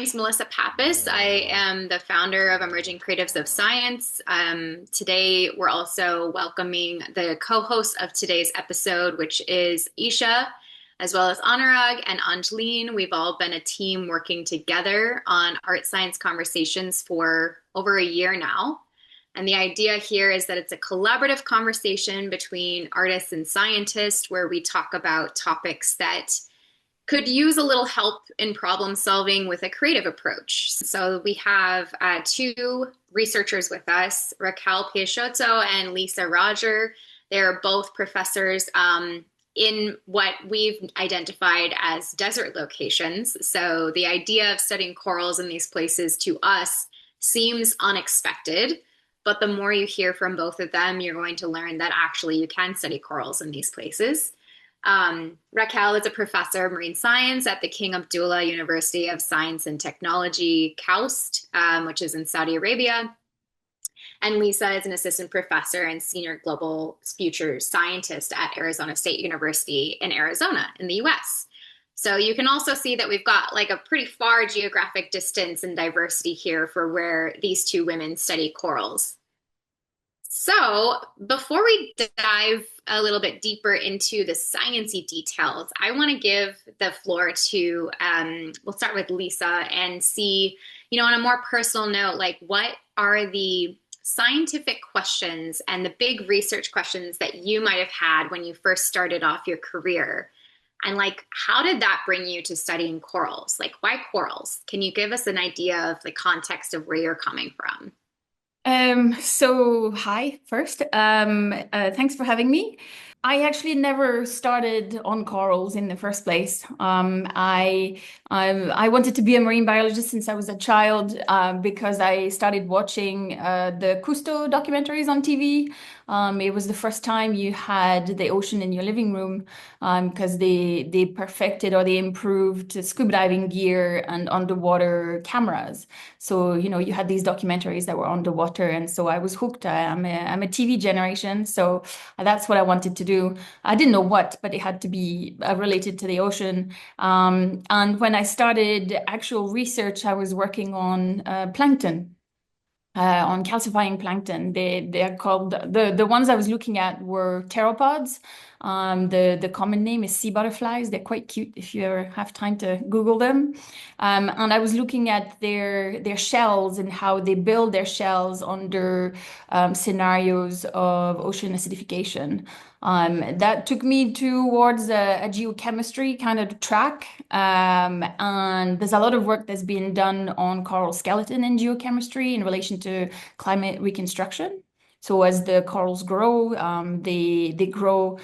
name's Melissa Pappas. I am the founder of Emerging Creatives of Science. Today, we're also welcoming the co-host of today's episode, which is Isha, as well as Anurag and Angeline. We've all been a team working together on art science conversations for over a year now. And the idea here is that it's a collaborative conversation between artists and scientists where we talk about topics that could use a little help in problem solving with a creative approach. So we have two researchers with us, Raquel Peixoto and Liza Roger. They're both professors in what we've identified as desert locations. So the idea of studying corals in these places to us seems unexpected, but the more you hear from both of them, you're going to learn that actually you can study corals in these places. Raquel is a professor of marine science at the King Abdullah University of Science and Technology, KAUST, which is in Saudi Arabia. And Lisa is an assistant professor and senior global future scientist at Arizona State University in Arizona in the US. So you can also see that we've got like a pretty far geographic distance and diversity here for where these two women study corals. So before we dive a little bit deeper into the sciencey details, I want to give the floor to, we'll start with Lisa and see, on a more personal note, like what are the scientific questions and the big research questions that you might have had when you first started off your career? And like, how did that bring you to studying corals? Like, why corals? Can you give us an idea of the context of where you're coming from? Hi first. Thanks for having me. I actually never started on corals in the first place. I wanted to be a marine biologist since I was a child because I started watching the Cousteau documentaries on TV. It was the first time you had the ocean in your living room because they perfected or they improved scuba diving gear and underwater cameras. So, you had these documentaries that were underwater, and so I was hooked. I'm a TV generation, so that's what I wanted to do. I didn't know what, but it had to be related to the ocean. And when I started actual research, I was working on plankton. On calcifying plankton. They are called the ones I was looking at were pteropods. The common name is sea butterflies. They're quite cute if you ever have time to Google them. And I was looking at their shells and how they build their shells under scenarios of ocean acidification. That took me towards a geochemistry kind of track. And there's a lot of work that's been done on coral skeleton in geochemistry in relation to climate reconstruction. So as the corals grow, they grow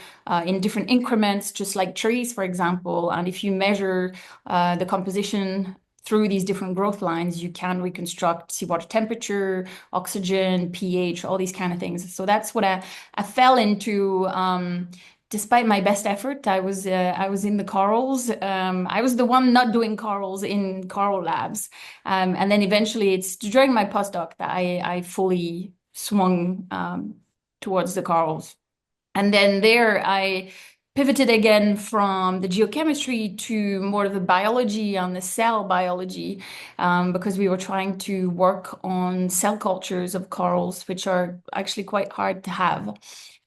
in different increments, just like trees, for example. And if you measure the composition through these different growth lines, you can reconstruct seawater temperature, oxygen, pH, all these kind of things. So that's what I fell into. Despite my best effort, I was in the corals. I was the one not doing corals in coral labs, and then eventually, it's during my postdoc that I fully swung towards the corals. And then there, I pivoted again from the geochemistry to more of the biology on the cell biology, because we were trying to work on cell cultures of corals, which are actually quite hard to have.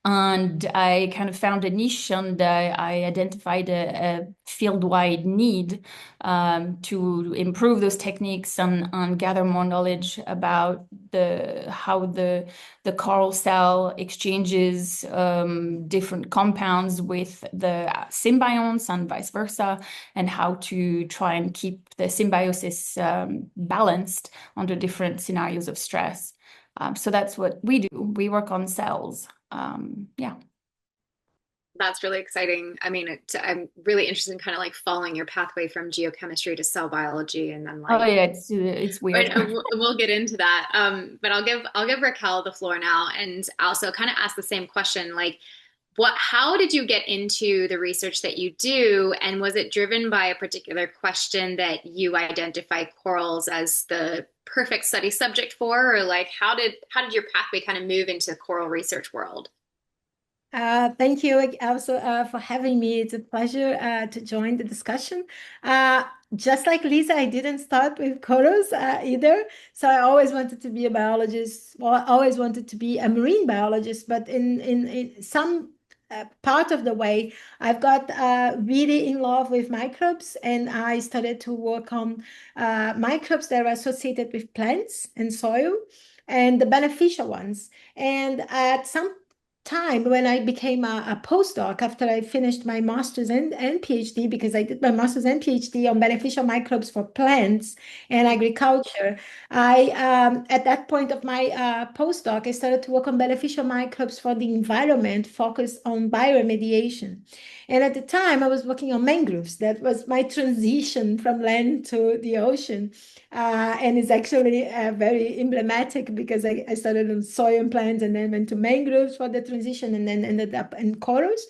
And I kind of found a niche, and I identified a field-wide need to improve those techniques and gather more knowledge about how the coral cell exchanges different compounds with the symbionts and vice versa, and how to try and keep the symbiosis balanced under different scenarios of stress. So that's what we do. We work on cells. Yeah. That's really exciting. I mean, I'm really interested in kind of like following your pathway from geochemistry to cell biology, and then Oh like, yeah, it's weird. and we'll get into that. But I'll give Raquel the floor now, and also kind of ask the same question, like, how did you get into the research that you do, and was it driven by a particular question that you identify corals as the perfect study subject for, or like how did your pathway kind of move into the coral research world? Thank you also for having me. It's a pleasure to join the discussion. Uh, just like Lisa, I didn't start with corals either. So I always wanted to be a biologist, well, I always wanted to be a marine biologist, but in some part of the way, I've got really in love with microbes, and I started to work on microbes that are associated with plants and soil and the beneficial ones. And at some time when I became a postdoc after I finished my master's and PhD, because I did my master's and PhD on beneficial microbes for plants and agriculture. I At that point of my postdoc, I started to work on beneficial microbes for the environment, focused on bioremediation. And at the time, I was working on mangroves. That was my transition from land to the ocean. And it's actually very emblematic because I started on soil and plants and then went to mangroves for the transition and then ended up in corals,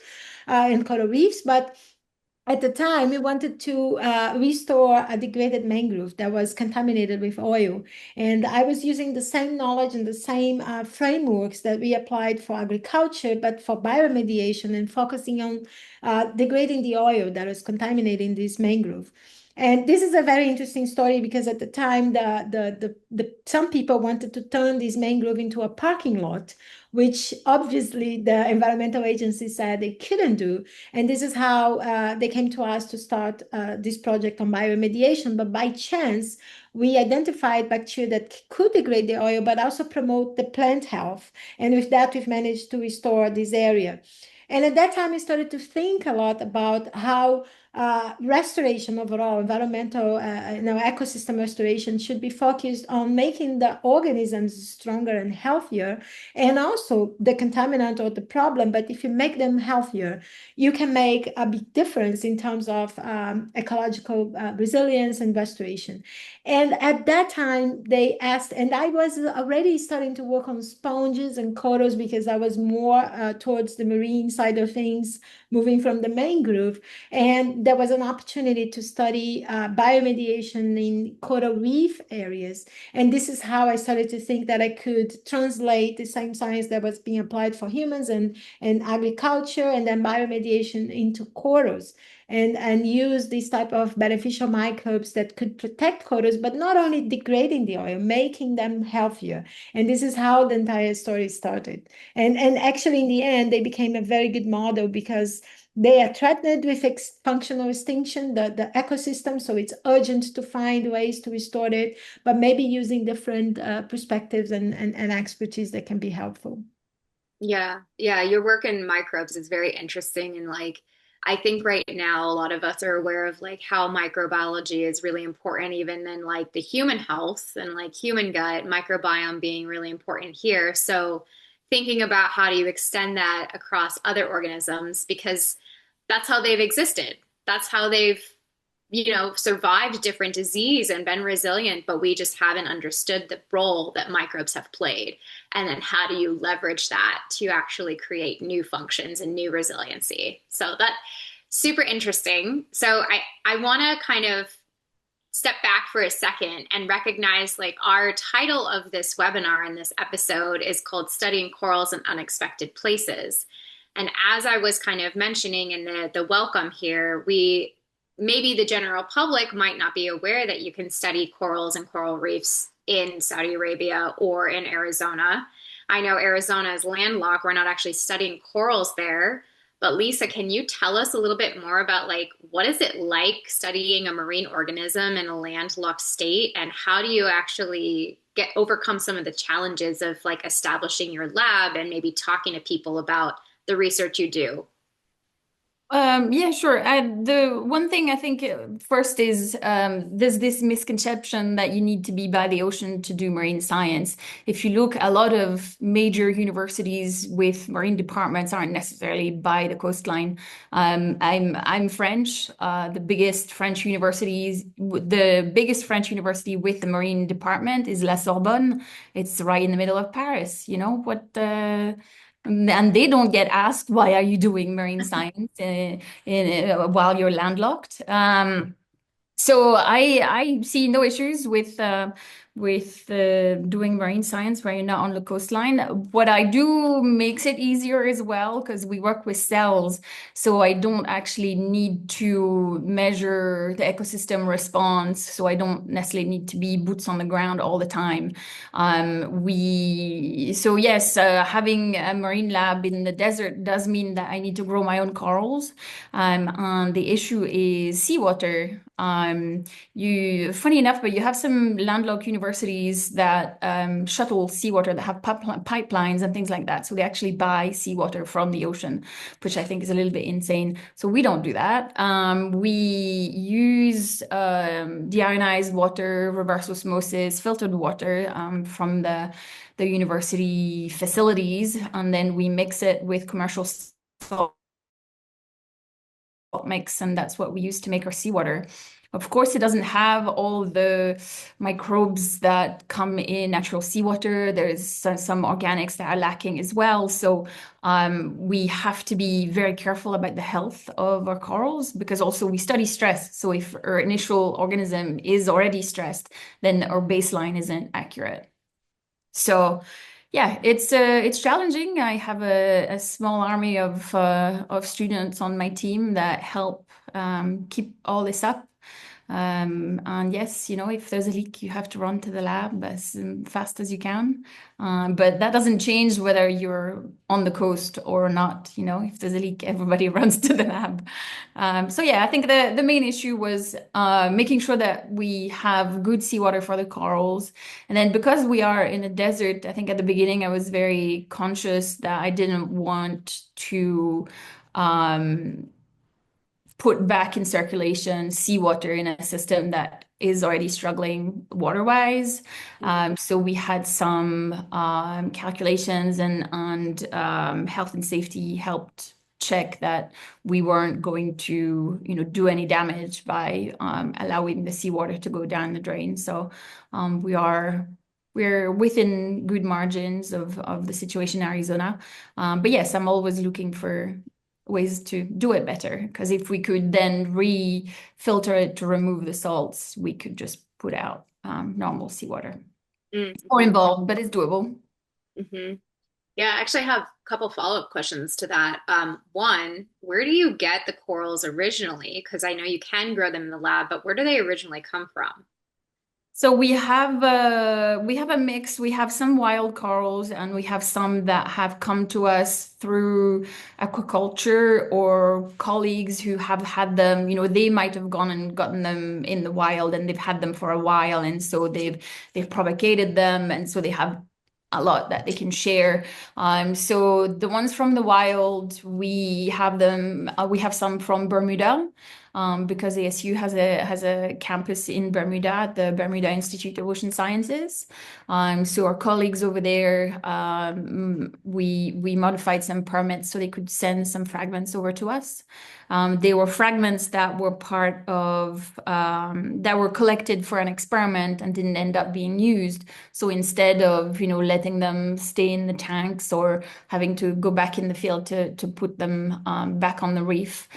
in coral reefs. But at the time, we wanted to restore a degraded mangrove that was contaminated with oil. And I was using the same knowledge and the same frameworks that we applied for agriculture, but for bioremediation and focusing on degrading the oil that was contaminating this mangrove. And this is a very interesting story because at the time, some people wanted to turn this mangrove into a parking lot, which obviously the environmental agency said they couldn't do. And this is how they came to us to start this project on bioremediation. But by chance, we identified bacteria that could degrade the oil, but also promote the plant health. And with that, we've managed to restore this area. And at that time, I started to think a lot about how restoration overall, environmental, ecosystem restoration should be focused on making the organisms stronger and healthier, and also the contaminant or the problem. But if you make them healthier, you can make a big difference in terms of ecological resilience and restoration. And at that time, they asked, and I was already starting to work on sponges and corals because I was more towards the marine side of things, moving from the mangrove. And there was an opportunity to study bioremediation in coral reef areas. And this is how I started to think that I could translate the same science that was being applied for humans and agriculture and then bioremediation into corals, and use these type of beneficial microbes that could protect corals, but not only degrading the oil, making them healthier. And this is how the entire story started. And actually, in the end, they became a very good model because they are threatened with functional extinction, the ecosystem. So it's urgent to find ways to restore it, but maybe using different perspectives and expertise that can be helpful. Yeah, yeah, your work in microbes is very interesting. And like, I think right now a lot of us are aware of like how microbiology is really important, even in like the human health and like human gut, microbiome being really important here. So thinking about how do you extend that across other organisms, because that's how they've existed. That's how they've, survived different disease and been resilient, but we just haven't understood the role that microbes have played. And then how do you leverage that to actually create new functions and new resiliency? So that super interesting. So I want to kind of step back for a second and recognize like our title of this webinar and this episode is called Studying Corals in Unexpected Places. And as I was kind of mentioning in the welcome here, we maybe the general public might not be aware that you can study corals and coral reefs in Saudi Arabia or in Arizona. I know Arizona is landlocked. We're not actually studying corals there. But Lisa, can you tell us a little bit more about like what is it like studying a marine organism in a landlocked state, and how do you actually get overcome some of the challenges of like establishing your lab and maybe talking to people about the research you do? Yeah, sure. The one thing I think first is there's this misconception that you need to be by the ocean to do marine science. If you look, a lot of major universities with marine departments aren't necessarily by the coastline. I'm French. The biggest French university with the marine department is La Sorbonne. It's right in the middle of Paris. You know what? And they don't get asked, why are you doing marine science while you're landlocked? So I see no issues with doing marine science where you're not on the coastline. What I do makes it easier as well because we work with cells, so I don't actually need to measure the ecosystem response. So I don't necessarily need to be boots on the ground all the time. So yes, having a marine lab in the desert does mean that I need to grow my own corals. And the issue is seawater. Funny enough, but you have some landlocked universities that shuttle seawater that have pipelines and things like that. So they actually buy seawater from the ocean, which I think is a little bit insane. So we don't do that. We use deionized water, reverse osmosis, filtered water from the university facilities, and then we mix it with commercial salt mix, and that's what we use to make our seawater. Of course, it doesn't have all the microbes that come in natural seawater. There's some organics that are lacking as well. So we have to be very careful about the health of our corals because also we study stress. So if our initial organism is already stressed, then our baseline isn't accurate. So yeah, it's challenging. I have a small army of students on my team that help keep all this up. And yes, if there's a leak, you have to run to the lab as fast as you can. But that doesn't change whether you're on the coast or not. If there's a leak, everybody runs to the lab. So yeah, I think the main issue was making sure that we have good seawater for the corals. And then because we are in a desert, I think at the beginning I was very conscious that I didn't want to put back in circulation seawater in a system that is already struggling water-wise. So we had some calculations and health and safety helped check that we weren't going to, do any damage by allowing the seawater to go down the drain. So we're within good margins of the situation in Arizona. But yes, I'm always looking for ways to do it better, because if we could then re-filter it to remove the salts, we could just put out normal seawater. More involved, but it's doable. Yeah, I actually have a couple follow-up questions to that. One, where do you get the corals originally? Because I know you can grow them in the lab, but where do they originally come from? So we have a mix. We have some wild corals and we have some that have come to us through aquaculture or colleagues who have had them. They might have gone and gotten them in the wild and they've had them for a while, and so they've propagated them, and so they have a lot that they can share. So the ones from the wild, we have them. We have some from Bermuda. Because ASU has a campus in Bermuda at the Bermuda Institute of Ocean Sciences. So our colleagues over there, we modified some permits so they could send some fragments over to us. They were fragments that were part of that were collected for an experiment and didn't end up being used. So instead of letting them stay in the tanks or having to go back in the field to put them back on the reef,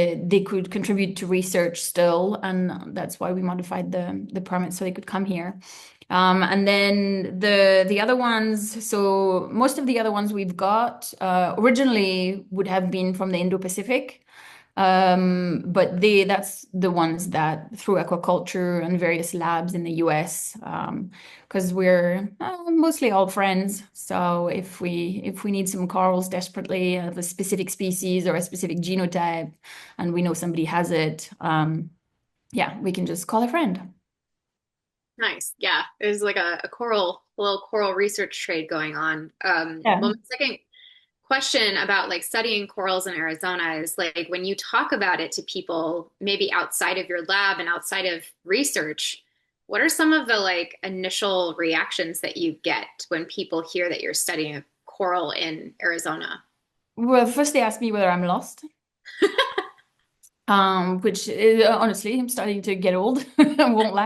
they could contribute to research still, and that's why we modified the permit so they could come here. And then the other ones, so most of the other ones we've got originally would have been from the Indo-Pacific. But that's the ones that through aquaculture and various labs in the US, because we're mostly all friends. So if we need some corals desperately of a specific species or a specific genotype, and we know somebody has it, yeah, we can just call a friend. Nice. Yeah. There's like a little coral research trade going on. Yeah. Well, my second question about like studying corals in Arizona is like when you talk about it to people, maybe outside of your lab and outside of research, what are some of the like initial reactions that you get when people hear that you're studying a coral in Arizona? Well, first they ask me whether I'm lost. Which is, honestly, I'm starting to get old. I won't lie.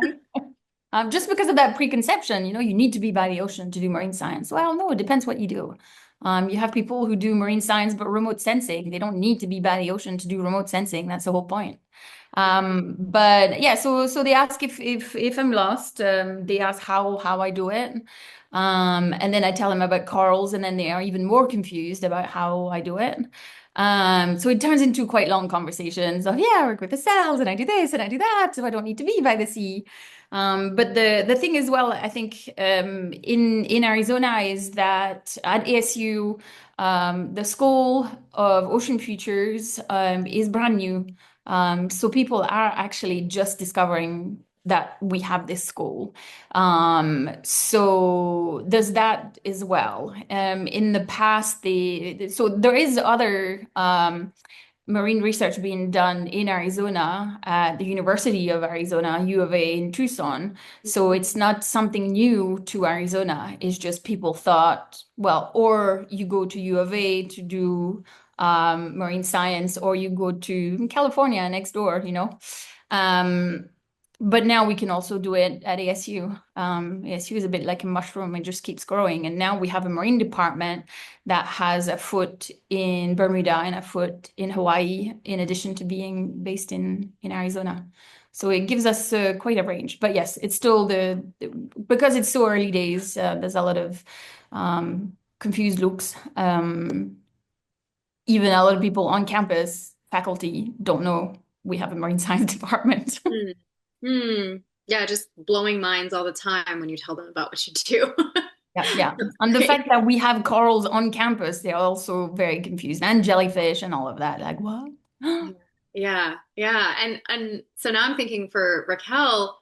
Just because of that preconception, you need to be by the ocean to do marine science. Well, no, it depends what you do. You have people who do marine science, but remote sensing. They don't need to be by the ocean to do remote sensing. That's the whole point. But yeah, so they ask if I'm lost. They ask how I do it. And then I tell them about corals, and then they are even more confused about how I do it. So it turns into quite long conversations of, yeah, I work with the cells and I do this and I do that, so I don't need to be by the sea. But the thing as well, I think in Arizona is that at ASU, the School of Ocean Futures is brand new. So people are actually just discovering that we have this school. So there's that as well. In the past, so there is other marine research being done in Arizona at the University of Arizona, U of A in Tucson. So it's not something new to Arizona. It's just people thought, well, or you go to U of A to do marine science, or you go to California next door, you know. But now we can also do it at ASU. ASU is a bit like a mushroom, it just keeps growing. And now we have a marine department that has a foot in Bermuda and a foot in Hawaii, in addition to being based in Arizona. So it gives us quite a range. But yes, it's still because it's so early days, there's a lot of confused looks. Even a lot of people on campus, faculty, don't know we have a marine science department. Hmm. Hmm. Yeah, just blowing minds all the time when you tell them about what you do. Yeah, yeah. That's And the great. fact that we have corals on campus, they're also very confused, and jellyfish and all of that. Like, what? Yeah, yeah, yeah. And so now I'm thinking for Raquel,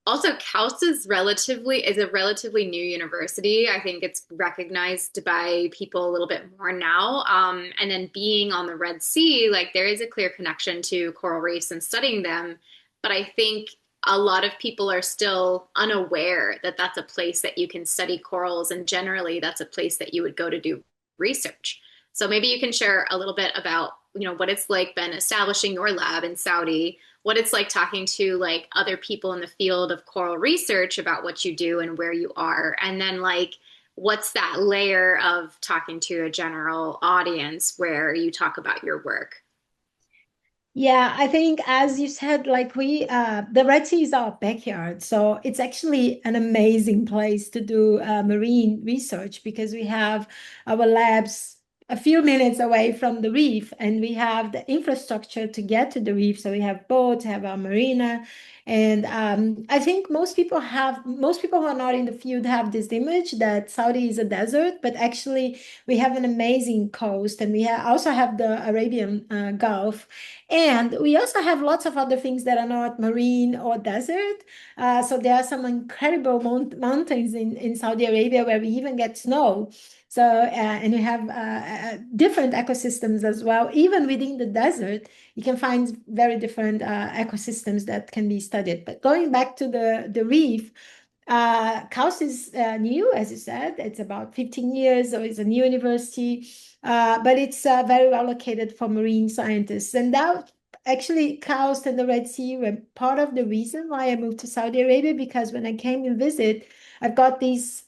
also KAUST is a relatively new university. I think it's recognized by people a little bit more now. And then being on the Red Sea, like there is a clear connection to coral reefs and studying them. But I think a lot of people are still unaware that that's a place that you can study corals, and generally that's a place that you would go to do research. So maybe you can share a little bit about, what it's like been establishing your lab in Saudi, what it's like talking to like other people in the field of coral research about what you do and where you are, and then like what's that layer of talking to a general audience where you talk about your work. Yeah, I think as you said, like the Red Sea is our backyard. So it's actually an amazing place to do marine research because we have our labs a few minutes away from the reef and we have the infrastructure to get to the reef. So we have boats, have our marina. And I think most people who are not in the field have this image that Saudi is a desert, but actually we have an amazing coast and also have the Arabian Gulf. And we also have lots of other things that are not marine or desert. So there are some incredible mountains in Saudi Arabia where we even get snow. So, and we have different ecosystems as well. Even within the desert, you can find very different ecosystems that can be studied. But going back to the reef, KAUST is new, as you said. It's about 15 years, so it's a new university, but it's very well located for marine scientists. And that actually, KAUST and the Red Sea were part of the reason why I moved to Saudi Arabia, because when I came to visit, I've got this,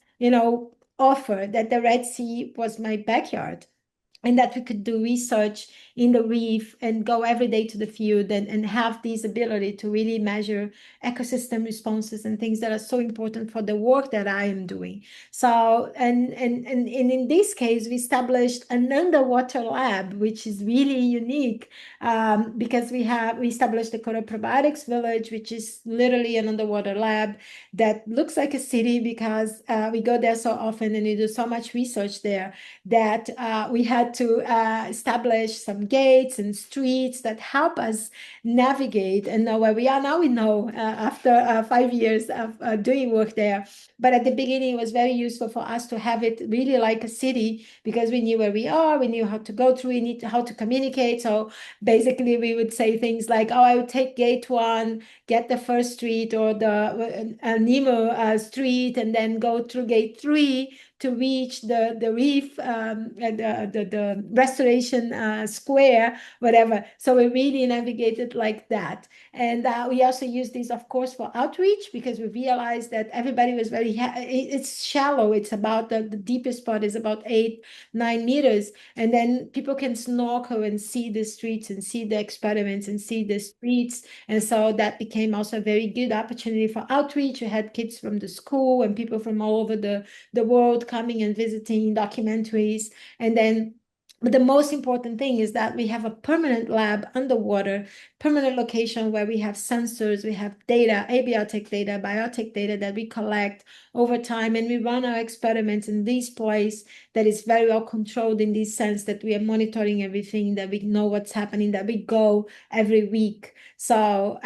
offer that the Red Sea was my backyard and that we could do research in the reef and go every day to the field and have this ability to really measure ecosystem responses and things that are so important for the work that I am doing. So, and in this case, we established an underwater lab, which is really unique because we established the Coral Probiotics Village, which is literally an underwater lab that looks like a city because we go there so often and we do so much research there that we had to establish some gates and streets that help us navigate and know where we are. Now we know after 5 years of doing work there. But at the beginning, it was very useful for us to have it really like a city because we knew where we are, we knew how to go through, how to communicate. So basically, we would say things like, oh, I would take gate one, get the first street or the Nemo street, and then go through gate three to reach the reef, the restoration square, whatever. So we really navigated like that. And we also use this, of course, for outreach, because we realized that everybody was it's shallow. It's about the deepest part is about 8-9 meters. And then people can snorkel and see the streets and see the experiments and see the streets. And so that became also a very good opportunity for outreach. We had kids from the school and people from all over the world coming and visiting documentaries. And then but the most important thing is that we have a permanent lab underwater, permanent location where we have sensors, we have data, abiotic data, biotic data that we collect over time, and we run our experiments in this place that is very well controlled in this sense that we are monitoring everything, that we know what's happening, that we go every week. So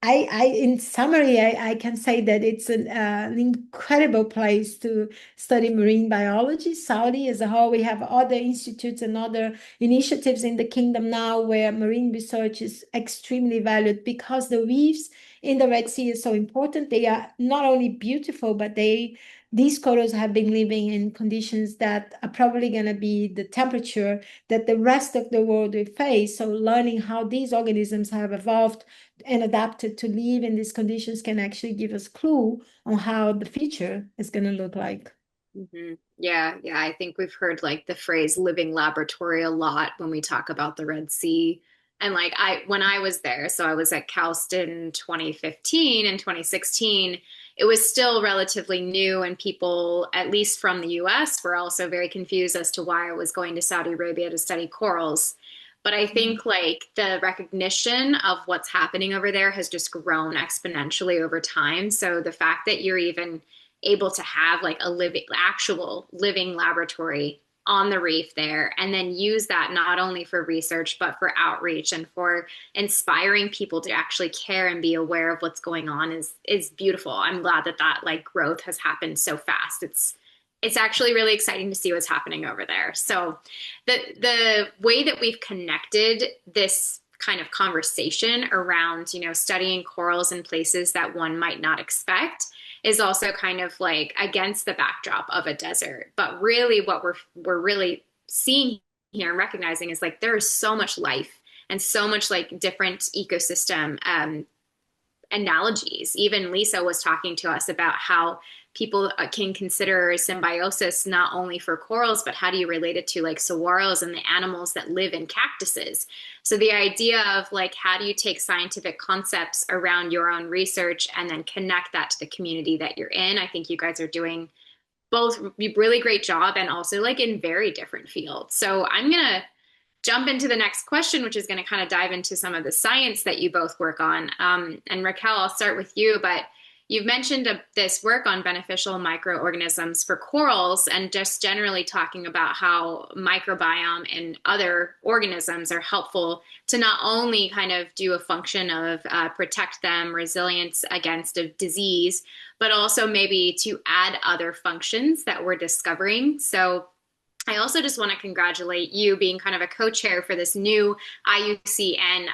in summary, I can say that it's an incredible place to study marine biology. Saudi as a whole, we have other institutes and other initiatives in the kingdom now where marine research is extremely valued because the reefs in the Red Sea is so important. They are not only beautiful, but these corals have been living in conditions that are probably going to be the temperature that the rest of the world will face. So learning how these organisms have evolved and adapted to live in these conditions can actually give us clue on how the future is going to look like. Mm-hmm. Yeah, yeah. I think we've heard like the phrase living laboratory a lot when we talk about the Red Sea. And like when I was there, so I was at KAUST in 2015 and 2016, it was still relatively new, and people, at least from the US, were also very confused as to why I was going to Saudi Arabia to study corals. But I think like the recognition of what's happening over there has just grown exponentially over time. So the fact that you're even able to have like a actual living laboratory on the reef there, and then use that not only for research, but for outreach and for inspiring people to actually care and be aware of what's going on is beautiful. I'm glad that like growth has happened so fast. It's actually really exciting to see what's happening over there. So the way that we've connected this kind of conversation around, studying corals in places that one might not expect is also kind of like against the backdrop of a desert. But really what we're really seeing here and recognizing is like there is so much life and so much like different ecosystem analogies. Even Lisa was talking to us about how people can consider symbiosis not only for corals, but how do you relate it to like saguaros and the animals that live in cactuses? So the idea of like, how do you take scientific concepts around your own research and then connect that to the community that you're in? I think you guys are doing both really great job and also like in very different fields. So I'm going to jump into the next question, which is going to kind of dive into some of the science that you both work on. And Raquel, I'll start with you, but you've mentioned this work on beneficial microorganisms for corals and just generally talking about how microbiome and other organisms are helpful to not only kind of do a function of protect them, resilience against a disease, but also maybe to add other functions that we're discovering. So I also just want to congratulate you being kind of a co-chair for this new IUCN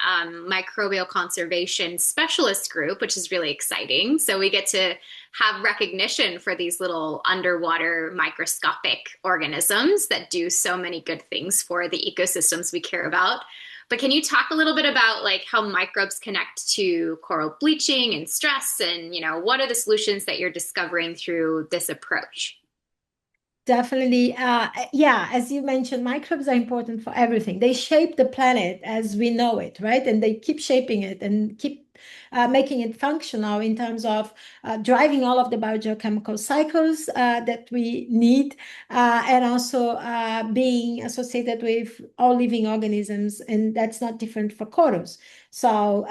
microbial conservation specialist group, which is really exciting. So we get to have recognition for these little underwater microscopic organisms that do so many good things for the ecosystems we care about. But can you talk a little bit about like how microbes connect to coral bleaching and stress, and what are the solutions that you're discovering through this approach? Definitely. Yeah, as you mentioned, microbes are important for everything. They shape the planet as we know it, right? And they keep shaping it and keep making it functional in terms of driving all of the biogeochemical cycles that we need, and also being associated with all living organisms. And that's not different for corals. So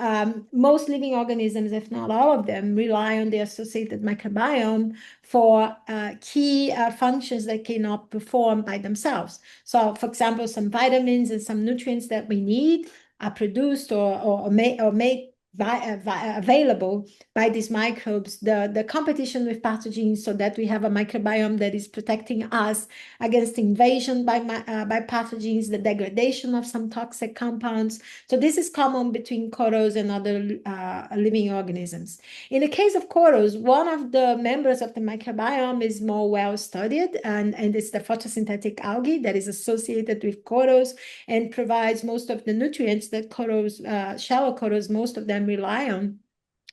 most living organisms, if not all of them, rely on the associated microbiome for key functions that cannot perform by themselves. So, for example, some vitamins and some nutrients that we need are produced or made available by these microbes, the competition with pathogens, so that we have a microbiome that is protecting us against invasion by pathogens, the degradation of some toxic compounds. So this is common between corals and other living organisms. In the case of corals, one of the members of the microbiome is more well studied, and it's the photosynthetic algae that is associated with corals and provides most of the nutrients that corals, shallow corals, most of them rely on.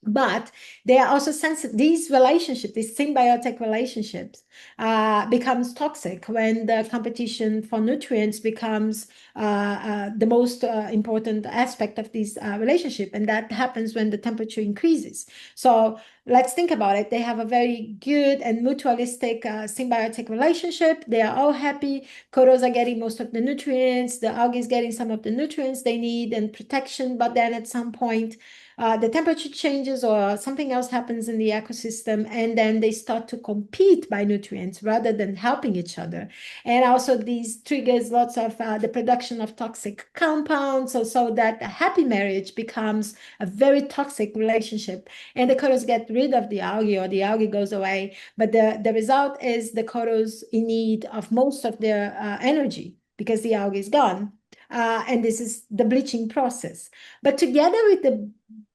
But they are also sensitive. These relationships, these symbiotic relationships, becomes toxic when the competition for nutrients becomes the most important aspect of this relationship, and that happens when the temperature increases. So let's think about it. They have a very good and mutualistic symbiotic relationship. They are all happy. Corals are getting most of the nutrients. The algae is getting some of the nutrients they need and protection. But then at some point, the temperature changes or something else happens in the ecosystem, and then they start to compete by nutrients rather than helping each other. And also this triggers lots of the production of toxic compounds, so that a happy marriage becomes a very toxic relationship. And the corals get rid of the algae, or the algae goes away. But the result is the corals in need of most of their energy because the algae is gone. And this is the bleaching process. But together with the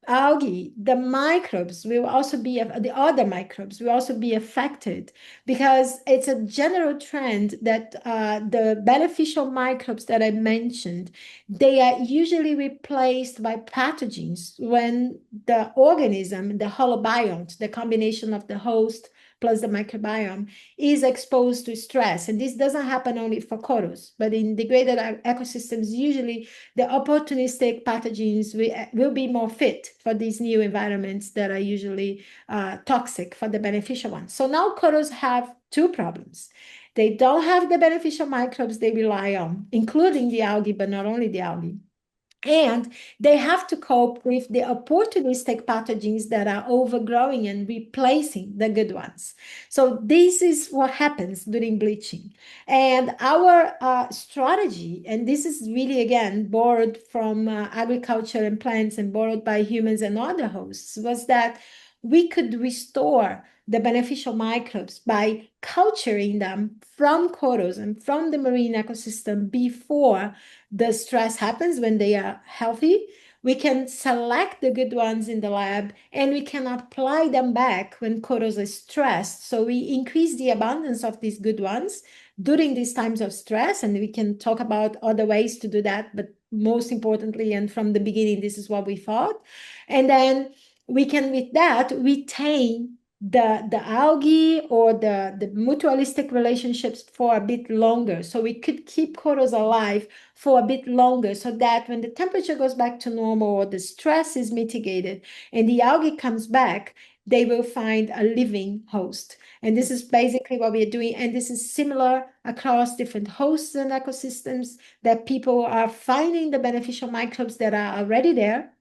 algae, the microbes will also be, the other microbes will also be affected, because it's a general trend that the beneficial microbes that I mentioned, they are usually replaced by pathogens when the organism, the holobiont, the combination of the host plus the microbiome, is exposed to stress. And this doesn't happen only for corals, but in degraded ecosystems, usually the opportunistic pathogens will be more fit for these new environments that are usually toxic for the beneficial ones. So now corals have two problems. They don't have the beneficial microbes they rely on, including the algae, but not only the algae. And they have to cope with the opportunistic pathogens that are overgrowing and replacing the good ones. So this is what happens during bleaching. And our strategy, and this is really, again, borrowed from agriculture and plants and borrowed by humans and other hosts, was that we could restore the beneficial microbes by culturing them from corals and from the marine ecosystem before the stress happens, when they are healthy. We can select the good ones in the lab, and we can apply them back when corals are stressed. So we increase the abundance of these good ones during these times of stress, and we can talk about other ways to do that. But most importantly, and from the beginning, this is what we thought. And then we can, with that, retain the algae or the mutualistic relationships for a bit longer. So we could keep corals alive for a bit longer, so that when the temperature goes back to normal or the stress is mitigated and the algae comes back, they will find a living host. And this is basically what we are doing. And this is similar across different hosts and ecosystems, that people are finding the beneficial microbes that are already there,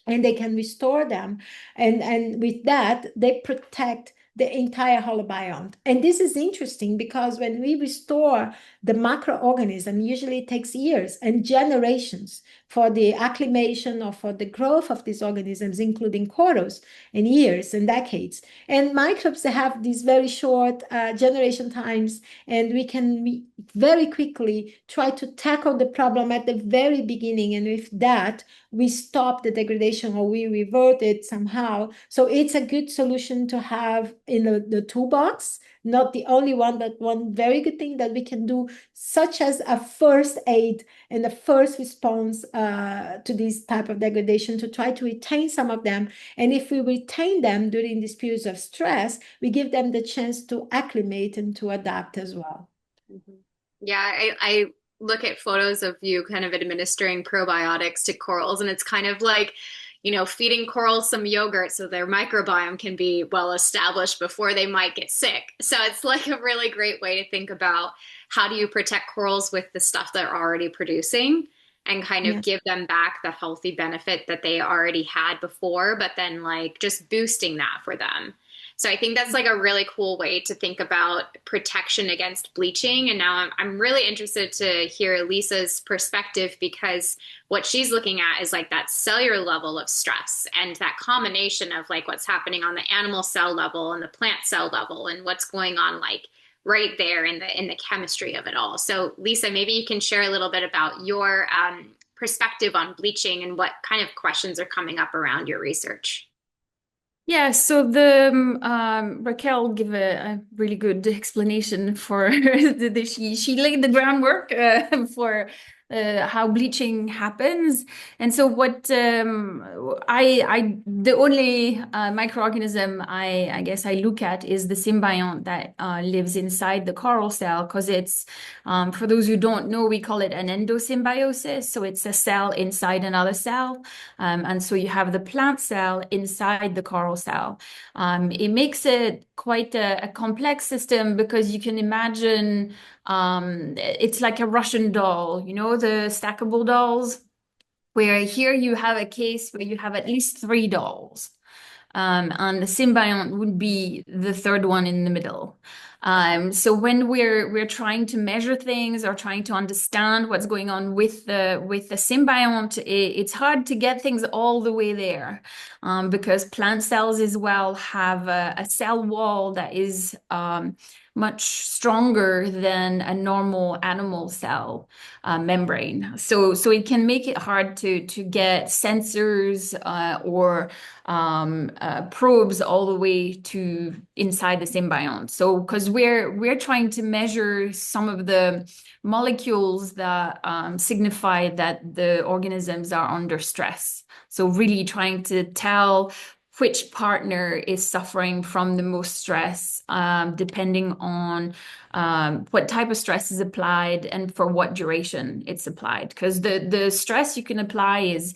and they can restore them. And with that, they protect the entire holobiont. And this is interesting because when we restore the macroorganism, usually it takes years and generations for the acclimation or for the growth of these organisms, including corals, and years and decades. And microbes have these very short generation times, and we can very quickly try to tackle the problem at the very beginning. And with that, we stop the degradation, or we revert it somehow. So it's a good solution to have in the toolbox, not the only one, but one very good thing that we can do, such as a first aid and a first response to this type of degradation, to try to retain some of them. And if we retain them during these periods of stress, we give them the chance to acclimate and to adapt as well. Mhm. Yeah, I look at photos of you kind of administering probiotics to corals, and it's kind of like, feeding corals some yogurt so their microbiome can be well established before they might get sick. So it's like a really great way to think about how do you protect corals with the stuff they're already producing, and kind of Yes. give them back the healthy benefit that they already had before, but then like just boosting that for them. So I think that's like a really cool way to think about protection against bleaching. And now I'm really interested to hear Lisa's perspective because what she's looking at is like that cellular level of stress and that combination of like what's happening on the animal cell level and the plant cell level and what's going on like right there in the chemistry of it all. So Lisa, maybe you can share a little bit about your perspective on bleaching and what kind of questions are coming up around your research. Yeah, so the Raquel gave a really good explanation for she laid the groundwork for how bleaching happens. And so what I the only microorganism I guess I look at is the symbiont that lives inside the coral cell, because it's for those who don't know, we call it an endosymbiosis. So it's a cell inside another cell. And so you have the plant cell inside the coral cell. It makes it quite a complex system, because you can imagine it's like a Russian doll, you know, the stackable dolls, where here you have a case where you have at least three dolls. And the symbiont would be the third one in the middle. So when we're trying to measure things or trying to understand what's going on with the symbiont, it's hard to get things all the way there, because plant cells as well have a cell wall that is much stronger than a normal animal cell membrane. So it can make it hard to get sensors or probes all the way to inside the symbiont. So because we're trying to measure some of the molecules that signify that the organisms are under stress. So really trying to tell which partner is suffering from the most stress, depending on what type of stress is applied and for what duration it's applied. Because the stress you can apply is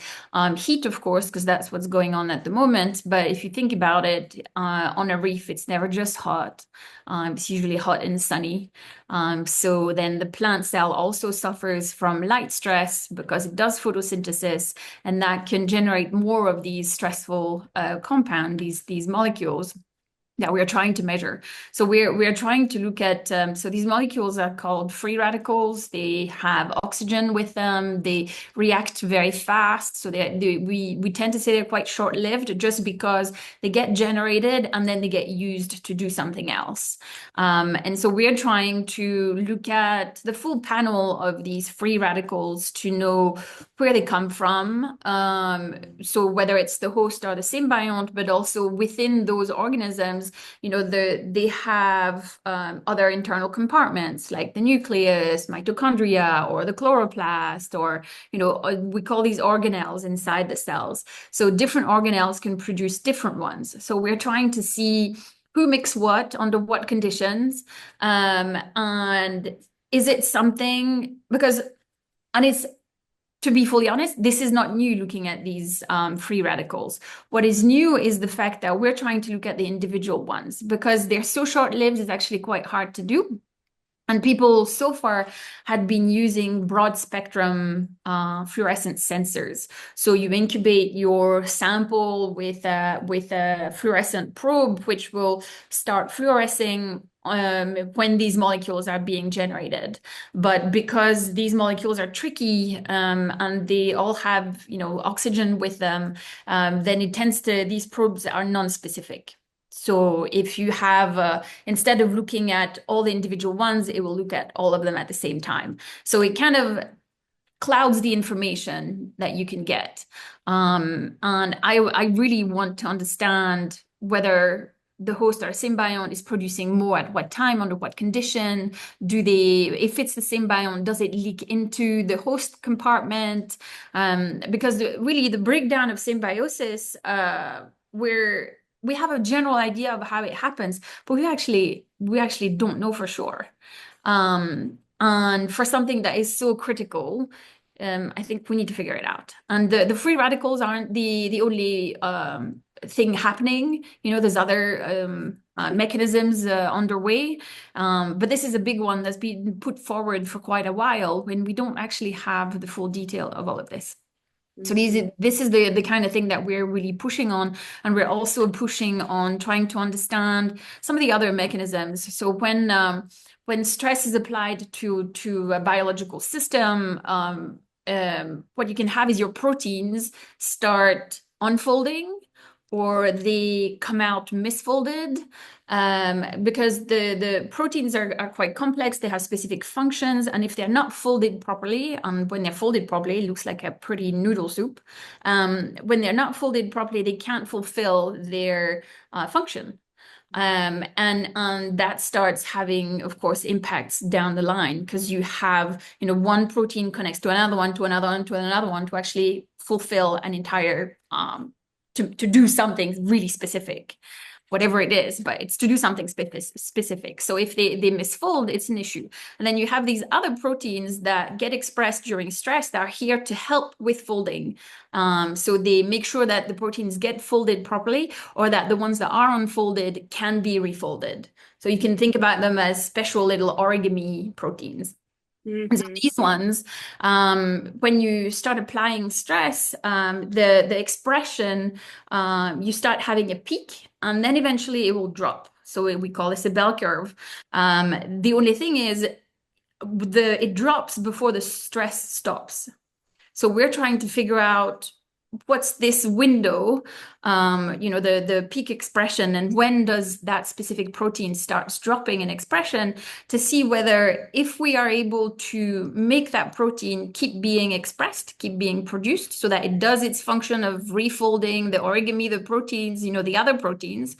heat, of course, because that's what's going on at the moment. But if you think about it, on a reef, it's never just hot. It's usually hot and sunny. So then the plant cell also suffers from light stress because it does photosynthesis, and that can generate more of these stressful compound, these molecules that we're trying to measure. So we're trying to look at, so these molecules are called free radicals. They have oxygen with them. They react very fast. So we tend to say they're quite short-lived, just because they get generated and then they get used to do something else. And so we're trying to look at the full panel of these free radicals to know where they come from. So whether it's the host or the symbiont, but also within those organisms, you know, they have other internal compartments like the nucleus, mitochondria, or the chloroplast, or, you know, we call these organelles inside the cells. So different organelles can produce different ones. So we're trying to see who makes what, under what conditions, and is it something, because, and it's, to be fully honest, this is not new, looking at these free radicals. What is new is the fact that we're trying to look at the individual ones, because they're so short-lived, it's actually quite hard to do. And people so far had been using broad spectrum fluorescent sensors. So you incubate your sample with a fluorescent probe, which will start fluorescing when these molecules are being generated. But because these molecules are tricky and they all have, you know, oxygen with them, then it tends to, these probes are non-specific. So if you have, instead of looking at all the individual ones, it will look at all of them at the same time. So it kind of clouds the information that you can get. And I really want to understand whether the host or symbiont is producing more at what time, under what condition. If it's the symbiont, does it leak into the host compartment? Because really the breakdown of symbiosis, we have a general idea of how it happens, but we actually don't know for sure. And for something that is so critical, I think we need to figure it out. And the free radicals aren't the only thing happening. You know, there's other mechanisms underway, but this is a big one that's been put forward for quite a while, when we don't actually have the full detail of all of this. So this is the kind of thing that we're really pushing on, and we're also pushing on trying to understand some of the other mechanisms. So when stress is applied to a biological system, what you can have is your proteins start unfolding, or they come out misfolded, because the proteins are quite complex. They have specific functions, and if they're not folded properly, when they're folded properly, it looks like a pretty noodle soup. When they're not folded properly, they can't fulfill their function. And that starts having, of course, impacts down the line, because you have, one protein connects to another one, to another one, to another one, to actually fulfill an entire, to do something really specific, whatever it is, but it's to do something specific. So if they misfold, it's an issue. And then you have these other proteins that get expressed during stress that are here to help with folding. So they make sure that the proteins get folded properly, or that the ones that are unfolded can be refolded. So you can think about them as special little origami proteins. So these ones, when you start applying stress, the expression, you start having a peak, and then eventually it will drop. So we call this a bell curve. The only thing is, it drops before the stress stops. So we're trying to figure out what's this window, the peak expression, and when does that specific protein starts dropping in expression, to see whether, if we are able to make that protein keep being expressed, keep being produced, so that it does its function of refolding the origami, the proteins, the other proteins,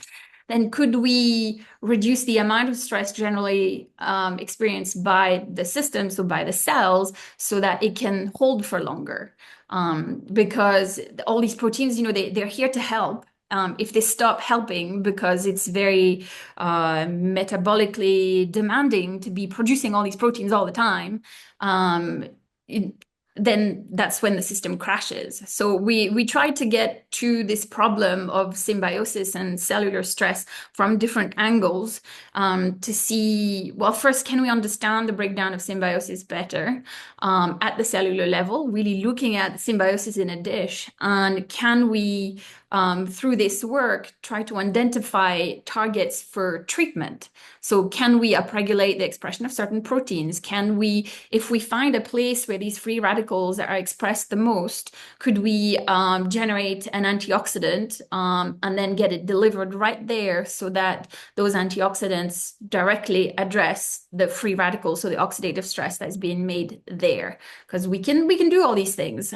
then could we reduce the amount of stress generally experienced by the system, so by the cells, so that it can hold for longer. Because all these proteins, they're here to help. If they stop helping, because it's very metabolically demanding to be producing all these proteins all the time, then that's when the system crashes. So we try to get to this problem of symbiosis and cellular stress from different angles, to see, well, first, can we understand the breakdown of symbiosis better at the cellular level, really looking at symbiosis in a dish, and can we, through this work, try to identify targets for treatment? So can we upregulate the expression of certain proteins? Can we, if we find a place where these free radicals are expressed the most, could we generate an antioxidant, and then get it delivered right there, so that those antioxidants directly address the free radicals, so the oxidative stress that's being made there? Because we can do all these things,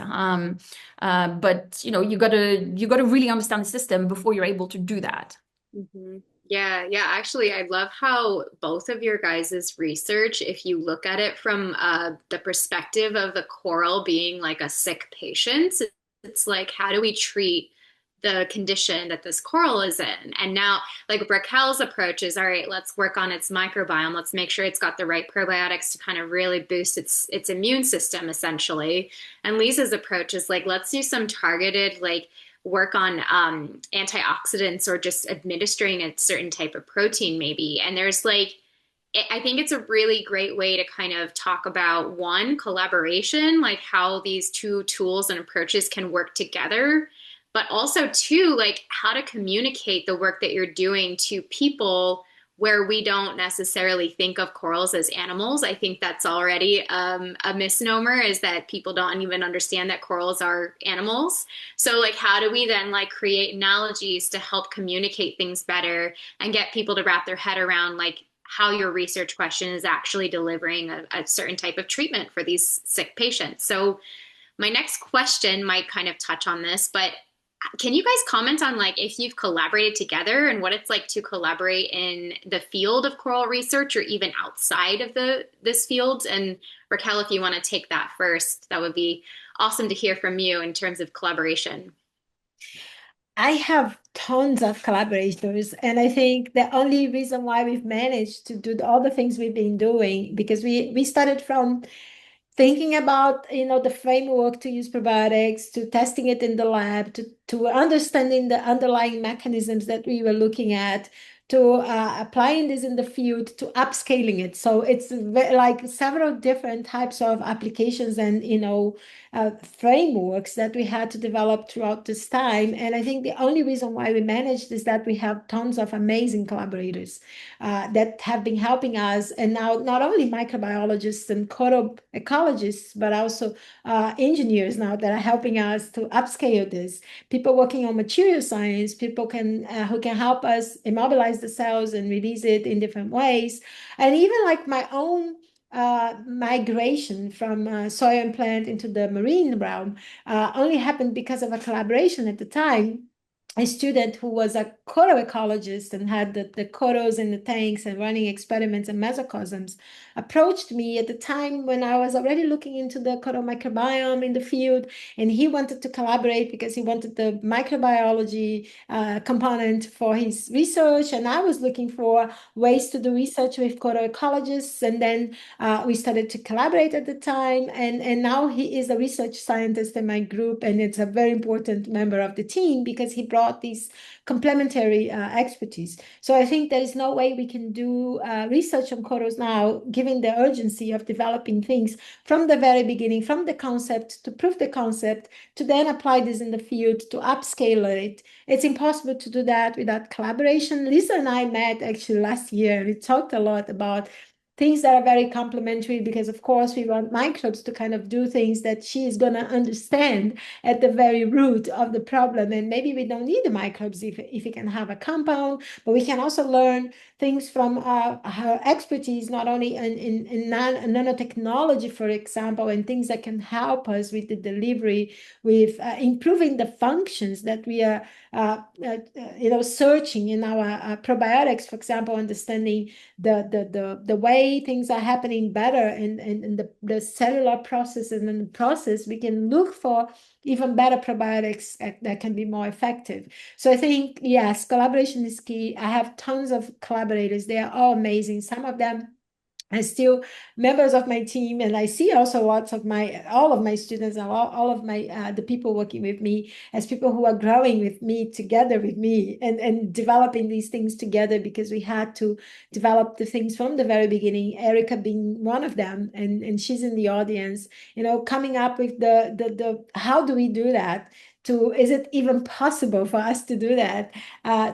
but you gotta really understand the system before you're able to do that. Yeah, yeah. Actually, I love how both of your guys' research, if you look at it from the perspective of the coral being like a sick patient, it's like, how do we treat the condition that this coral is in? And now, like Raquel's approach is, all right, let's work on its microbiome. Let's make sure it's got the right probiotics to kind of really boost its immune system, essentially. And Lisa's approach is like, let's do some targeted, like, work on antioxidants, or just administering a certain type of protein maybe. And there's like, I think it's a really great way to kind of talk about, one, collaboration, like how these two tools and approaches can work together, but also two, like how to communicate the work that you're doing to people where we don't necessarily think of corals as animals. I think that's already a misnomer, is that people don't even understand that corals are animals. So like, how do we then like create analogies to help communicate things better and get people to wrap their head around like how your research question is actually delivering a certain type of treatment for these sick patients? So my next question might kind of touch on this, but can you guys comment on like if you've collaborated together and what it's like to collaborate in the field of coral research, or even outside of this field? And Raquel, if you want to take that first, that would be awesome to hear from you in terms of collaboration. I have tons of collaborators, and I think the only reason why we've managed to do all the things we've been doing, because we started from thinking about the framework to use probiotics, to testing it in the lab, to understanding the underlying mechanisms that we were looking at, to applying this in the field, to upscaling it. So it's like several different types of applications and frameworks that we had to develop throughout this time. And I think the only reason why we managed is that we have tons of amazing collaborators that have been helping us. And now not only microbiologists and coral ecologists, but also engineers now that are helping us to upscale this. People working on material science, people who can help us immobilize the cells and release it in different ways. And even like my own migration from soil and plant into the marine realm only happened because of a collaboration at the time. A student who was a coral ecologist and had the corals in the tanks and running experiments in mesocosms approached me at the time when I was already looking into the coral microbiome in the field, and he wanted to collaborate because he wanted the microbiology component for his research, and I was looking for ways to do research with coral ecologists, and then we started to collaborate at the time, and now he is a research scientist in my group, and it's a very important member of the team because he brought these complementary expertise. So I think there is no way we can do research on corals now, given the urgency of developing things from the very beginning, from the concept to prove the concept, to then apply this in the field, to upscale it. It's impossible to do that without collaboration. Lisa and I met actually last year, and we talked a lot about things that are very complementary because, of course, we want microbes to kind of do things that she is going to understand at the very root of the problem. And maybe we don't need the microbes if we can have a compound, but we can also learn things from her expertise, not only in nanotechnology, for example, and things that can help us with the delivery, with improving the functions that we are searching in our probiotics, for example, understanding the way things are happening better in the cellular processes, and in the process we can look for even better probiotics that can be more effective. So I think, yes, collaboration is key. I have tons of collaborators. They are all amazing. Some of them are still members of my team, and I see also all of my students and all of my the people working with me as people who are growing with me, together with me, and developing these things together, because we had to develop the things from the very beginning. Erica being one of them, and she's in the audience, coming up with the how do we do that? Is it even possible for us to do that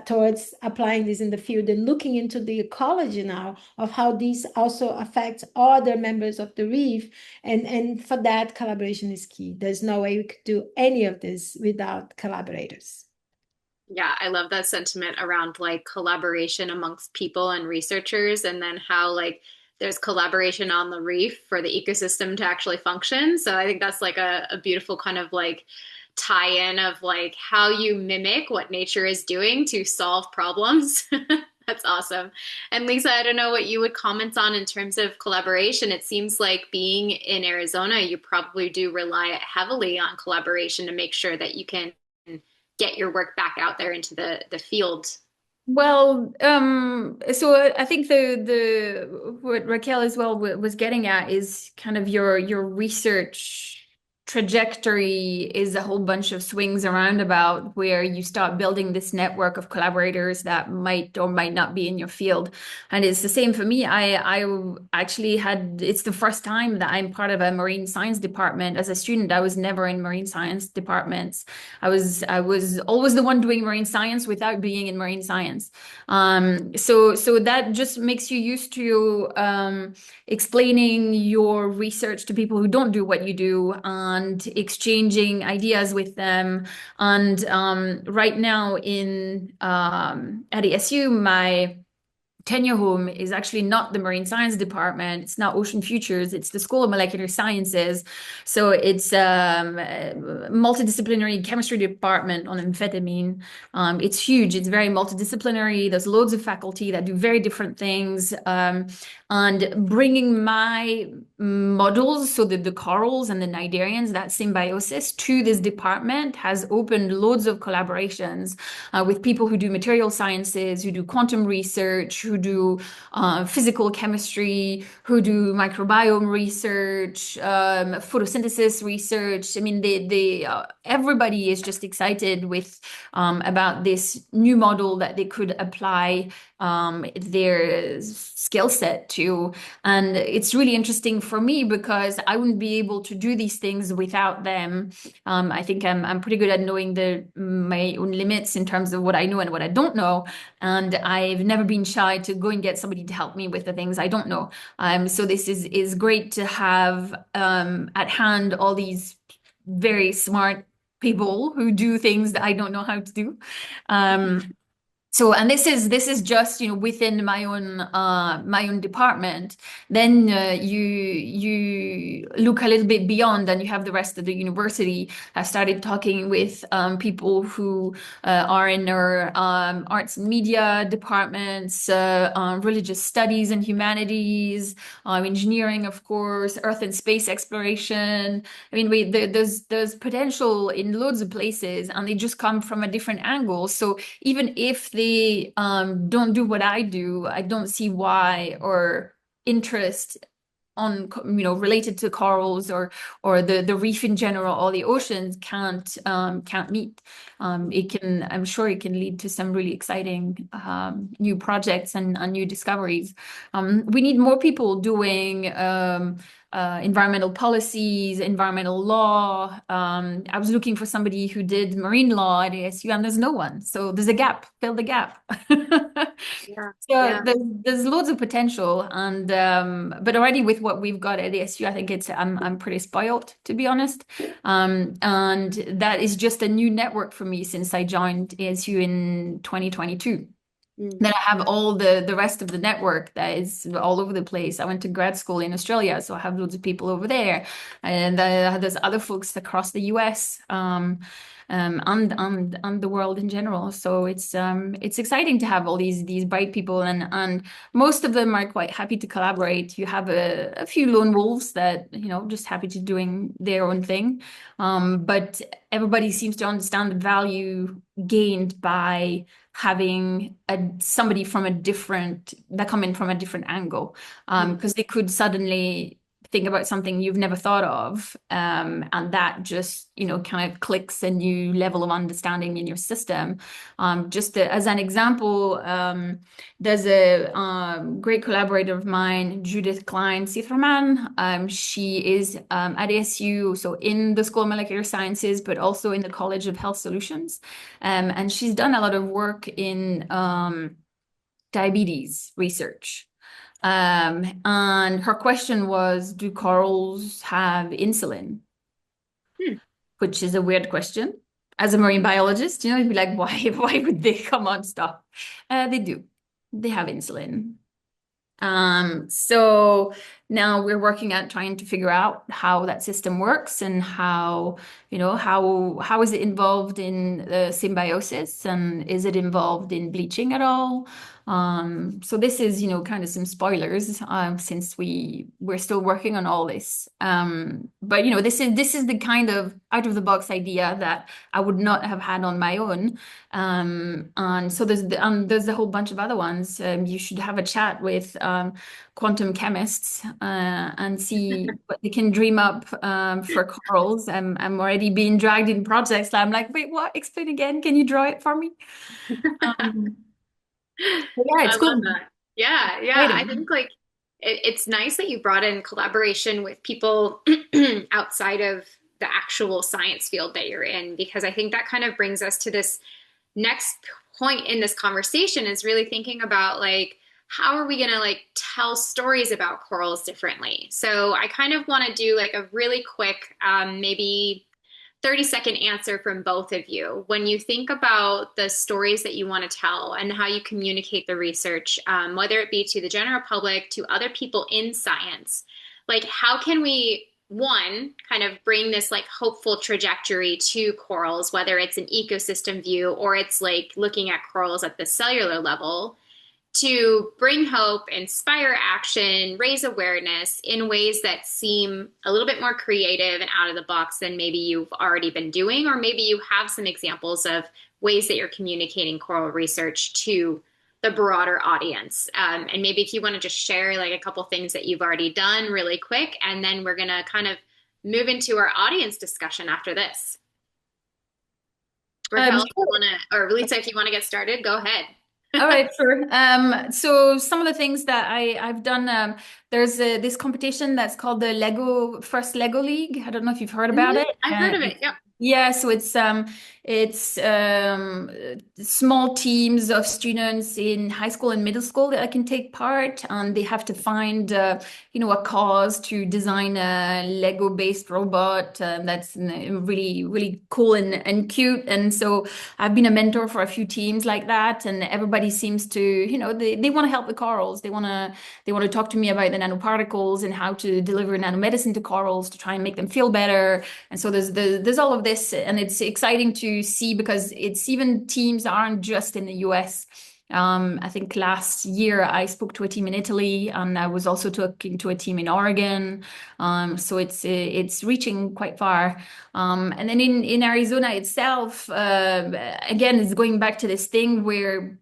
towards applying this in the field and looking into the ecology now of how these also affects other members of the reef. And for that, collaboration is key. There's no way we could do any of this without collaborators. Yeah, I love that sentiment around like collaboration amongst people and researchers, and then how like there's collaboration on the reef for the ecosystem to actually function. So I think that's like a beautiful kind of like tie-in of like how you mimic what nature is doing to solve problems. That's awesome. And Lisa, I don't know what you would comment on in terms of collaboration. It seems like being in Arizona, you probably do rely heavily on collaboration to make sure that you can get your work back out there into the field. Well, so I think the what Raquel as well was getting at is kind of your research trajectory is a whole bunch of swings around about where you start building this network of collaborators that might or might not be in your field. And it's the same for me. I actually it's the first time that I'm part of a marine science department. As a student, I was never in marine science departments. I was always the one doing marine science without being in marine science. So that just makes you used to explaining your research to people who don't do what you do, and exchanging ideas with them. And right now at ASU, my tenure home is actually not the marine science department. It's not Ocean Futures. It's the School of Molecular Sciences. So it's a multidisciplinary chemistry department on amphetamine. It's huge. It's very multidisciplinary. There's loads of faculty that do very different things. And bringing my models, so the corals and the cnidarians, that symbiosis, to this department has opened loads of collaborations with people who do material sciences, who do quantum research, who do physical chemistry, who do microbiome research, photosynthesis research. I mean, everybody is just excited about this new model that they could apply their skill set you. And it's really interesting for me because I wouldn't be able to do these things without them. I think I'm pretty good at knowing my own limits in terms of what I know and what I don't know. And I've never been shy to go and get somebody to help me with the things I don't know. So this is great to have at hand all these very smart people who do things that I don't know how to do. So, and this is just, within my own department. Then you look a little bit beyond, and you have the rest of the university. I started talking with people who are in our arts and media departments, religious studies and humanities, engineering, of course, earth and space exploration. I mean, there's potential in loads of places, and they just come from a different angle. So even if they don't do what I do, I don't see why or interest on related to corals or the reef in general or the oceans can't meet. I'm sure it can lead to some really exciting new projects and new discoveries. We need more people doing environmental policies, environmental law. I was looking for somebody who did marine law at ASU, and there's no one. So there's a gap. Fill the gap. Yeah, So yeah. there's loads of potential, and but already with what we've got at ASU, I think I'm pretty spoiled, to be honest. And that is just a new network for me since I joined ASU in 2022. Mm. Then I have all the rest of the network that is all over the place. I went to grad school in Australia, so I have loads of people over there, and there's other folks across the US, and the world in general. So it's exciting to have all these bright people, and most of them are quite happy to collaborate. You have a few lone wolves that just happy to doing their own thing, but everybody seems to understand the value gained by having somebody that come in from a different angle, because they could suddenly think about something you've never thought of, and that just kind of clicks a new level of understanding in your system. As an example, there's a great collaborator of mine, Judith Klein-Sitherman. She is at ASU, so in the School of Molecular Sciences, but also in the College of Health Solutions. And she's done a lot of work in diabetes research. And her question was, do corals have insulin? Hmm. Which is a weird question. As a marine biologist, you'd be like, why would they? Come on, stop. They do. They have insulin. So now we're working at trying to figure out how that system works and how is it involved in the symbiosis, and is it involved in bleaching at all? So this is, kind of some spoilers, since we're still working on all this. But this is the kind of out of the box idea that I would not have had on my own. And so there's a whole bunch of other ones. You should have a chat with quantum chemists and see what they can dream up for corals. I'm already being dragged in projects. I'm like, wait, what? Explain again. Can you draw it for me? Um, yeah, I it's love cool. that. Yeah, yeah. I Exciting. think like it's nice that you brought in collaboration with people outside of the actual science field that you're in, because I think that kind of brings us to this next point in this conversation, is really thinking about like how are we going to like tell stories about corals differently. So I kind of want to do like a really quick maybe 30-second answer from both of you. When you think about the stories that you want to tell and how you communicate the research, whether it be to the general public, to other people in science, like how can we, one, kind of bring this like hopeful trajectory to corals, whether it's an ecosystem view or it's like looking at corals at the cellular level, to bring hope, inspire action, raise awareness in ways that seem a little bit more creative and out of the box than maybe you've already been doing, or maybe you have some examples of ways that you're communicating coral research to the broader audience. And maybe if you want to just share like a couple things that you've already done really quick, and then we're going to kind of move into our audience discussion after this. Raquel, if you Sure. want to, or Lisa, if you want to get started, go ahead. All right, sure. So some of the things that I've done, there's this competition that's called the Lego League. I don't know if you've heard about it. I've heard of it. Yep. Yeah, so it's small teams of students in high school and middle school that can take part, and they have to find a cause to design a Lego-based robot that's really really cool and cute. And so I've been a mentor for a few teams like that, and everybody seems to, they want to help the corals. They want to talk to me about the nanoparticles and how to deliver nanomedicine to corals to try and make them feel better. And so there's all of this, and it's exciting to see because it's even teams aren't just in the US. I think last year I spoke to a team in Italy, and I was also talking to a team in Oregon. So it's reaching quite far. And then in Arizona itself, again, it's going back to this thing where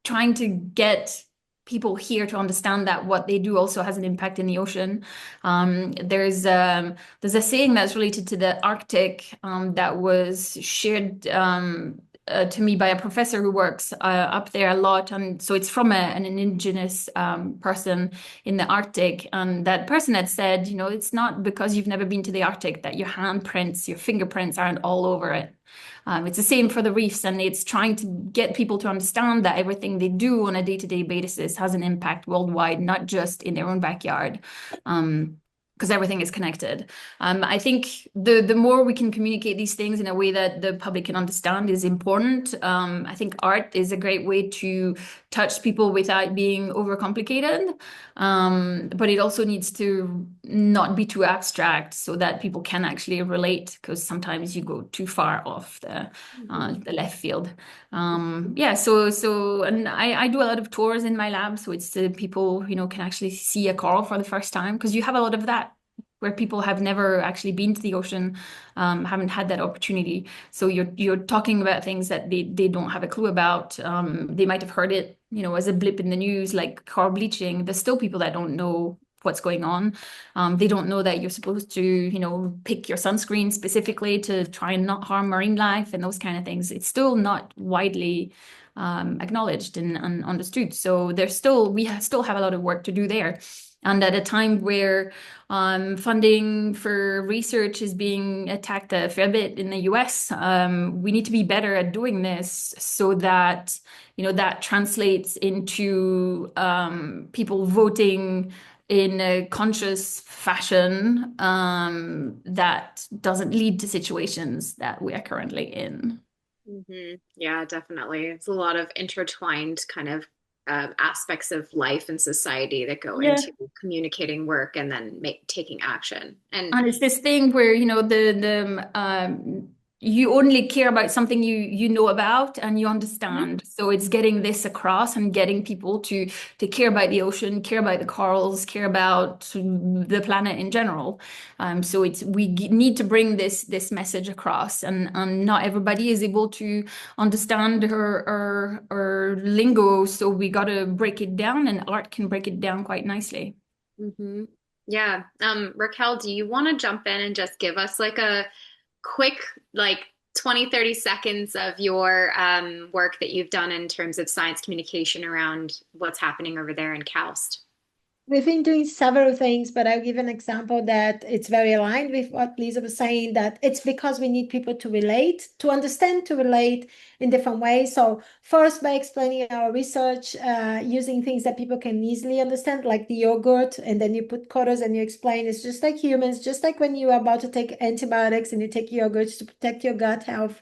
trying to get people here to understand that what they do also has an impact in the ocean. There's a saying that's related to the Arctic that was shared to me by a professor who works up there a lot, and so it's from an indigenous person in the Arctic, and that person had said, it's not because you've never been to the Arctic that your handprints, your fingerprints aren't all over it. It's the same for the reefs, and it's trying to get people to understand that everything they do on a day-to-day basis has an impact worldwide, not just in their own backyard. Because everything is connected. I think the more we can communicate these things in a way that the public can understand is important. I think art is a great way to touch people without being overcomplicated. But it also needs to not be too abstract so that people can actually relate, because sometimes you go too far off the left field. Yeah, and I do a lot of tours in my lab, so it's people, can actually see a coral for the first time, because you have a lot of that where people have never actually been to the ocean, haven't had that opportunity. So you're talking about things that they don't have a clue about. They might have heard it, as a blip in the news, like coral bleaching. There's still people that don't know what's going on. They don't know that you're supposed to, pick your sunscreen specifically to try and not harm marine life and those kind of things. It's still not widely acknowledged and understood. So we still have a lot of work to do there. And at a time where funding for research is being attacked a fair bit in the US, we need to be better at doing this so that, that translates into people voting in a conscious fashion that doesn't lead to situations that we are currently in. Yeah, definitely. It's a lot of intertwined kind of aspects of life and society that go Yeah. into communicating work and then taking action. And And it's this thing where, you only care about something you know about and you understand. So it's getting this across and getting people to care about the ocean, care about the corals, care about the planet in general. So we need to bring this message across, and not everybody is able to understand her lingo. So we got to break it down, and art can break it down quite nicely. hmm yeah, Raquel, do you want to jump in and just give us like a quick, like 20, 30 seconds of your work that you've done in terms of science communication around what's happening over there in KAUST? We've been doing several things, but I'll give an example that it's very aligned with what Lisa was saying, that it's because we need people to relate, to understand, to relate in different ways. So first, by explaining our research, using things that people can easily understand, like the yogurt, and then you put colors and you explain it's just like humans, just like when you are about to take antibiotics and you take yogurts to protect your gut health.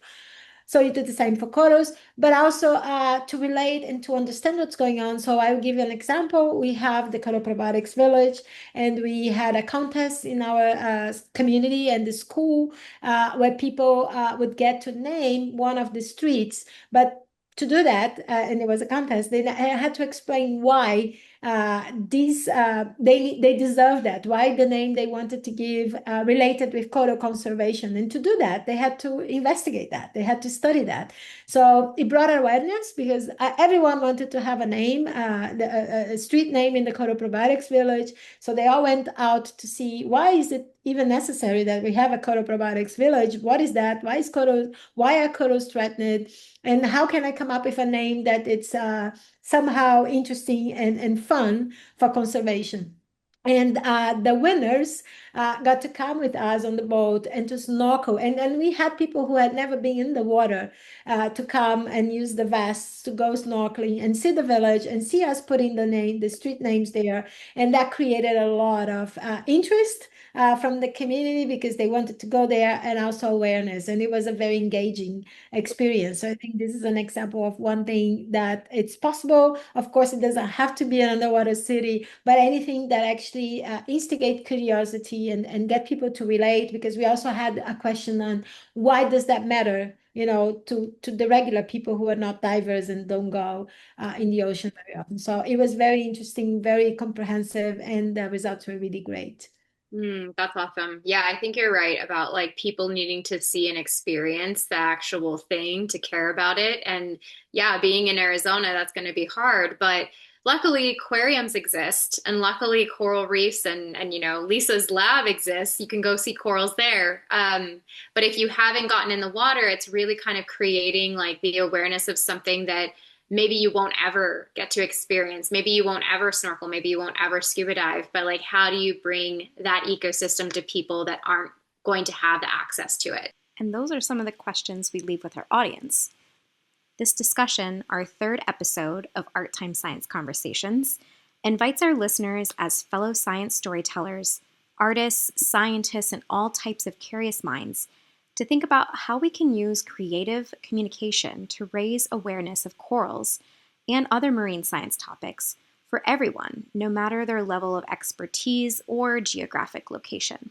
So you do the same for corals, but also to relate and to understand what's going on. So I will give you an example. We have the Coral Probiotics Village, and we had a contest in our community and the school where people would get to name one of the streets. But to do that, and it was a contest, they had to explain why They deserve that. Why the name they wanted to give related with coral conservation, and to do that they had to investigate that, they had to study that. So it brought awareness because everyone wanted to have a name, a street name in the coral probiotics village. So they all went out to see, why is it even necessary that we have a coral probiotics village? What is that? Why are corals threatened? And how can I come up with a name that it's somehow interesting and fun for conservation? And the winners got to come with us on the boat and to snorkel. And we had people who had never been in the water to come and use the vests to go snorkeling and see the village and see us putting the street names there. And that created a lot of interest from the community because they wanted to go there, and also awareness. And it was a very engaging experience. So I think this is an example of one thing that it's possible. Of course, it doesn't have to be an underwater city, but anything that actually instigate curiosity and get people to relate, because we also had a question on why does that matter, to the regular people who are not divers and don't go in the ocean very often. So it was very interesting, very comprehensive, and the results were really great. That's awesome. Yeah, I think you're right about like people needing to see and experience the actual thing to care about it. And yeah, being in Arizona, that's going to be hard, but luckily aquariums exist, and luckily coral reefs and Lisa's lab exists. You can go see corals there. But if you haven't gotten in the water, it's really kind of creating like the awareness of something that maybe you won't ever get to experience. Maybe you won't ever snorkel. Maybe you won't ever scuba dive. But like, how do you bring that ecosystem to people that aren't going to have the access to it? And those are some of the questions we leave with our audience. This discussion, our third episode of Art Time Science Conversations, invites our listeners as fellow science storytellers, artists, scientists, and all types of curious minds to think about how we can use creative communication to raise awareness of corals and other marine science topics for everyone, no matter their level of expertise or geographic location.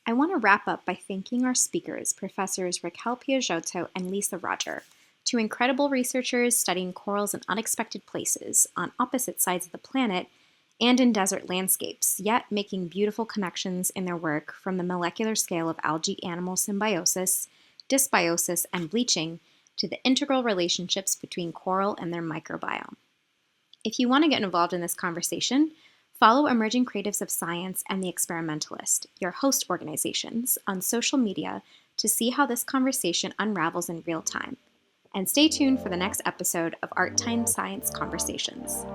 I want to wrap up by thanking our speakers, Professors Raquel Peixoto and Liza Roger, two incredible researchers studying corals in unexpected places on opposite sides of the planet and in desert landscapes, yet making beautiful connections in their work from the molecular scale of algae-animal symbiosis, dysbiosis, and bleaching to the integral relationships between coral and their microbiome. If you want to get involved in this conversation, follow Emerging Creatives of Science and The Experimentalist, your host organizations, on social media to see how this conversation unravels in real time. And stay tuned for the next episode of Art Time Science Conversations.